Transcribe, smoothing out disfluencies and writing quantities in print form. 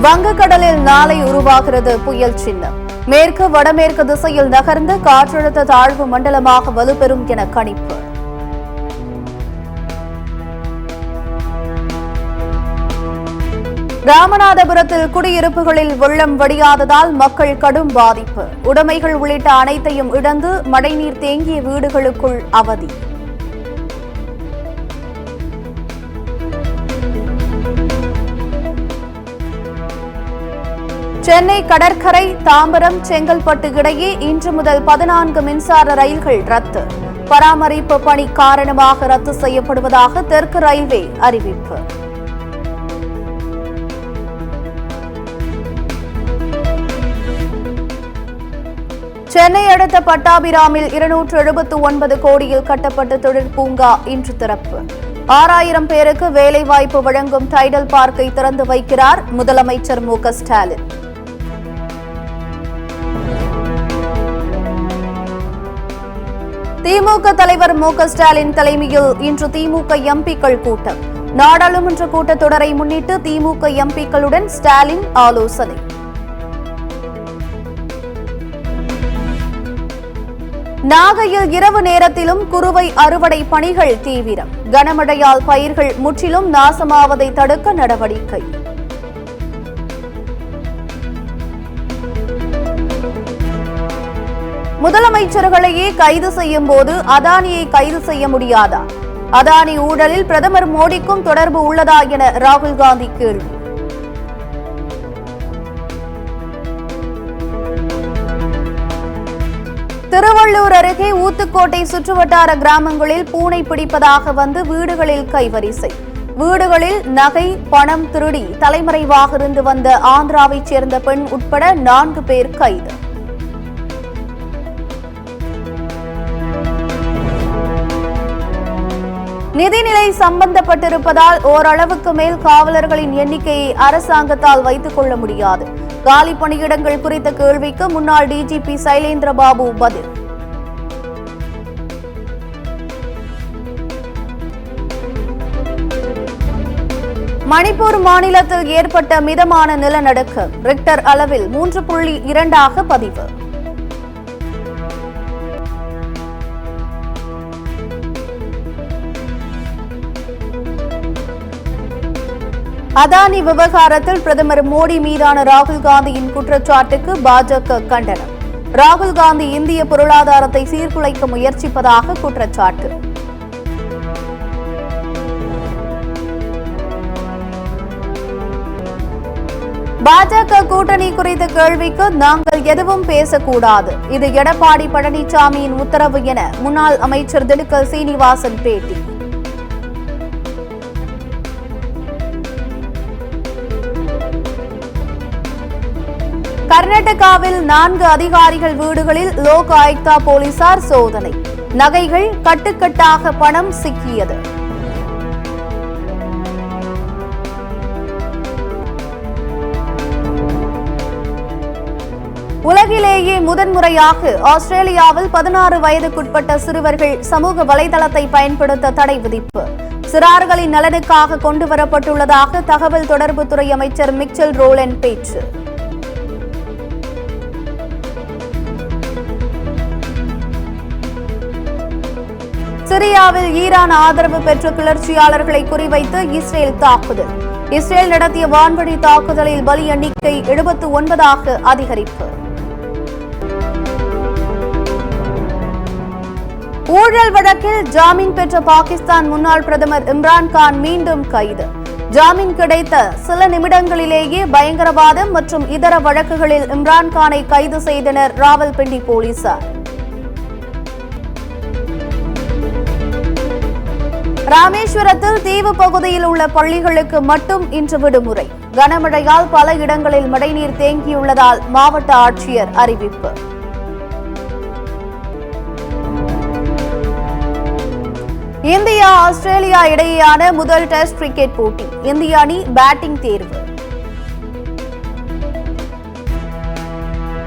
வங்கக்கடலில் நாளை உருவாகிறது புயல் சின்னம். மேற்கு வடமேற்கு திசையில் நகர்ந்து காற்றழுத்த தாழ்வு மண்டலமாக வலுப்பெறும் என கணிப்பு. ராமநாதபுரத்தில் குடியிருப்புகளில் வெள்ளம் வடியாததால் மக்கள் கடும் பாதிப்பு. உடைமைகள் உள்ளிட்ட அனைத்தையும் இழந்து மழைநீர் தேங்கிய வீடுகளுக்குள் அவதி. சென்னை கடற்கரை தாம்பரம் செங்கல்பட்டு இடையே இன்று முதல் 14 மின்சார ரயில்கள் ரத்து. பராமரிப்பு பணி காரணமாக ரத்து செய்யப்படுவதாக தெற்கு ரயில்வே அறிவிப்பு. சென்னை அடுத்த பட்டாபிராமில் 279 கோடியில் கட்டப்பட்ட தொழிற்பூங்கா இன்று திறப்பு. 6000 பேருக்கு வேலைவாய்ப்பு வழங்கும் டைடல் பார்க்கை திறந்து வைக்கிறார் முதலமைச்சர் மு.க. ஸ்டாலின். திமுக தலைவர் மு.க. ஸ்டாலின் தலைமையில் இன்று திமுக எம்பிக்கள் கூட்டம். நாடாளுமன்ற கூட்டத்தொடரை முன்னிட்டு திமுக எம்பிக்களுடன் ஸ்டாலின் ஆலோசனை. நாகையில் இரவு நேரத்திலும் குறுவை அறுவடை பணிகள் தீவிரம். கனமழையால் பயிர்கள் முற்றிலும் நாசமாவதை தடுக்க நடவடிக்கை. முதலமைச்சர்களையே கைது செய்யும் போது அதானியை கைது செய்ய முடியாதா? அதானி ஊழலில் பிரதமர் மோடிக்கும் தொடர்பு உள்ளதா என ராகுல் காந்தி கேள்வி. திருவள்ளூர் அருகே ஊத்துக்கோட்டை சுற்றுவட்டார கிராமங்களில் பூனை பிடிப்பதாக வந்து வீடுகளில் கைவரிசை. வீடுகளில் நகை பணம் திருடி தலைமறைவாக இருந்து வந்த ஆந்திராவைச் சேர்ந்த பெண் உட்பட 4 பேர் கைது. நிதிநிலை சம்பந்தப்பட்டிருப்பதால் ஓரளவுக்கு மேல் காவலர்களின் எண்ணிக்கையை அரசாங்கத்தால் வைத்துக் கொள்ள முடியாது. காலி பணியிடங்கள் குறித்த கேள்விக்கு முன்னாள் டிஜிபி சைலேந்திரபாபு பதில். மணிப்பூர் மாநிலத்தில் ஏற்பட்ட மிதமான நிலநடுக்கம். ரிக்டர் அளவில் 3.2 பதிவு. அதானி விவகாரத்தில் பிரதமர் மோடி மீதான ராகுல் காந்தியின் குற்றச்சாட்டுக்கு பாஜக கண்டனம். ராகுல் காந்தி இந்திய பொருளாதாரத்தை சீர்குலைக்க முயற்சிப்பதாக குற்றச்சாட்டு. பாஜக கூட்டணி குறித்த கேள்விக்கு நாங்கள் எதுவும் பேசக்கூடாது, இது எடப்பாடி பழனிசாமியின் உத்தரவு என முன்னாள் அமைச்சர் திண்டுக்கல் சீனிவாசன் பேட்டி. கர்நாடகாவில் 4 அதிகாரிகள் வீடுகளில் லோக் ஆயுக்தா போலீசார் சோதனை. நகைகள் கட்டுக்கட்டாக பணம் சிக்கியது. உலகிலேயே முதன்முறையாக ஆஸ்திரேலியாவில் 16 வயதுக்குட்பட்ட சிறுவர்கள் சமூக வலைதளத்தை பயன்படுத்த தடை விதிப்பு. சிறார்களின் நலனுக்காக கொண்டுவரப்பட்டுள்ளதாக தகவல் தொடர்புத்துறை அமைச்சர் மிச்சல் ரோலன் பேச்சு. சிரியாவில் ஈரான் ஆதரவு பெற்ற கிளர்ச்சியாளர்களை குறிவைத்து இஸ்ரேல் தாக்குதல். இஸ்ரேல் நடத்திய வான்வழி தாக்குதலில் பலி எண்ணிக்கை 79 அதிகரிப்பு. ஊழல் வழக்கில் ஜாமீன் பெற்ற பாகிஸ்தான் முன்னாள் பிரதமர் இம்ரான்கான் மீண்டும் கைது. ஜாமீன் கிடைத்த சில நிமிடங்களிலேயே பயங்கரவாதம் மற்றும் இதர வழக்குகளில் இம்ரான்கானை கைது செய்தனர் ராவல்பிண்டி போலீசார். ராமேஸ்வரத்தில் தீவு பகுதியில் உள்ள பள்ளிகளுக்கு மட்டும் இன்று விடுமுறை. கனமழையால் பல இடங்களில் மழைநீர் தேங்கியுள்ளதால் மாவட்ட ஆட்சியர் அறிவிப்பு. இந்தியா ஆஸ்திரேலியா இடையேயான முதல் டெஸ்ட் கிரிக்கெட் போட்டி. இந்திய அணி பேட்டிங் தேர்வு.